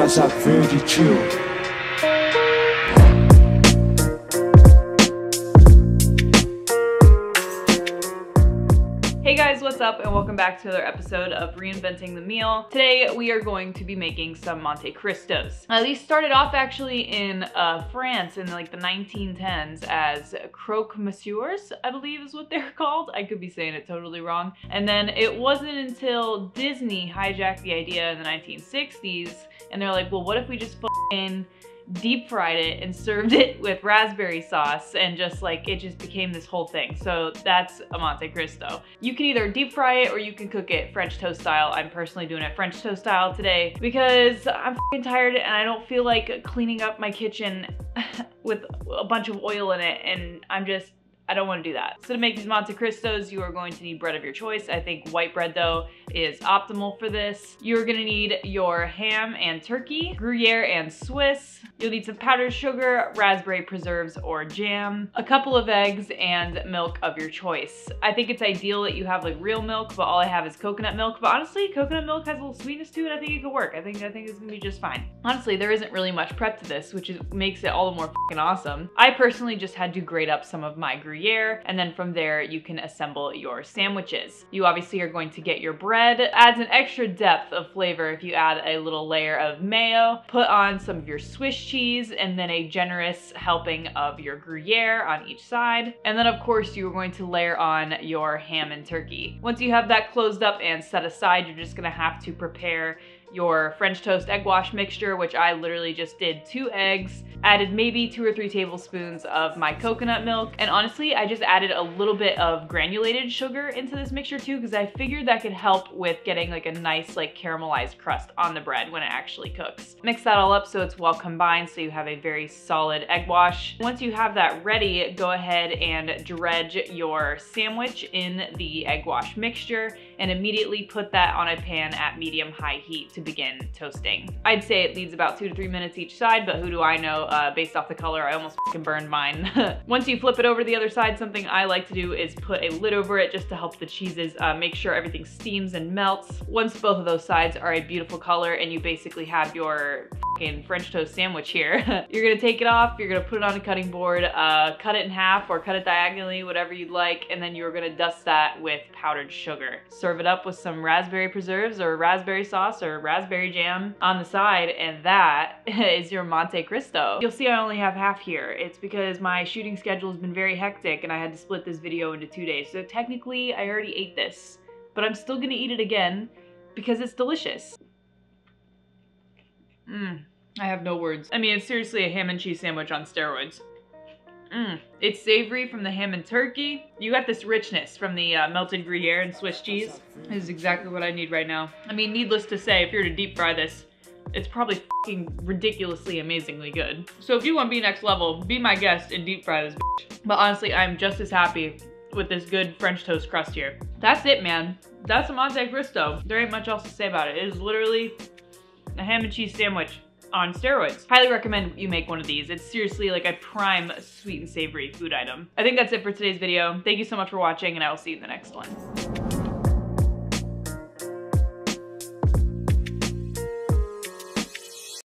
Casa Verde Chill. Hey guys, what's up and welcome back to another episode of Reinventing the Meal. Today we are going to be making some Monte Cristos. These started off actually in France in like the 1910s as croque monsieurs, I believe is what they're called. I could be saying it totally wrong. And then it wasn't until Disney hijacked the idea in the 1960s and they're like, well, what if we just f***ing deep fried it and served it with raspberry sauce, and just like it just became this whole thing. So that's a Monte Cristo. You can either deep fry it or you can cook it French toast style. I'm personally doing it French toast style today because I'm f***ing tired and I don't feel like cleaning up my kitchen with a bunch of oil in it, and I don't want to do that. So to make these Monte Cristos, you are going to need bread of your choice. I think white bread though is optimal for this. You're gonna need your ham and turkey, Gruyere and Swiss. You'll need some powdered sugar, raspberry preserves or jam, a couple of eggs, and milk of your choice. I think it's ideal that you have like real milk, but all I have is coconut milk. But honestly, coconut milk has a little sweetness to it. I think it could work. I think it's gonna be just fine. Honestly, there isn't really much prep to this, which makes it all the more f***ing awesome. I personally just had to grate up some of my Gruyere, and then from there you can assemble your sandwiches. You obviously are going to get your bread. Adds an extra depth of flavor if you add a little layer of mayo, put on some of your Swiss cheese, and then a generous helping of your Gruyere on each side. And then of course you're going to layer on your ham and turkey. Once you have that closed up and set aside, you're just gonna have to prepare your French toast egg wash mixture, which I literally just did 2 eggs, added maybe 2 or 3 tablespoons of my coconut milk, and honestly I just added a little bit of granulated sugar into this mixture too, because I figured that could help with getting like a nice like caramelized crust on the bread when it actually cooks. Mix that all up so it's well combined so you have a very solid egg wash. Once you have that ready, go ahead and dredge your sandwich in the egg wash mixture and immediately put that on a pan at medium-high heat to begin toasting. I'd say it needs about 2 to 3 minutes each side, but who do I know? Based off the color, I almost f***ing burned mine. Once you flip it over to the other side, something I like to do is put a lid over it just to help the cheeses make sure everything steams and melts. Once both of those sides are a beautiful color and you basically have your f***ing French toast sandwich here, you're gonna take it off, you're gonna put it on a cutting board, cut it in half or cut it diagonally, whatever you'd like, and then you're gonna dust that with powdered sugar. Serve it up with some raspberry preserves or raspberry sauce or raspberry jam on the side, and that is your Monte Cristo. You'll see I only have half here. It's because my shooting schedule has been very hectic and I had to split this video into 2 days. So technically I already ate this, but I'm still gonna eat it again because it's delicious. I have no words. I mean, it's seriously a ham and cheese sandwich on steroids. It's savory from the ham and turkey. You got this richness from the melted Gruyere and Swiss cheese. This is exactly what I need right now. I mean, needless to say, if you're to deep fry this, it's probably f***ing ridiculously amazingly good. So if you want to be next level, be my guest and deep fry this bitch. But honestly, I'm just as happy with this good French toast crust here. That's it, man. That's a Monte Cristo. There ain't much else to say about it. It is literally a ham and cheese sandwich on steroids. Highly recommend you make one of these. It's seriously like a prime sweet and savory food item. I think that's it for today's video. Thank you so much for watching and I will see you in the next one.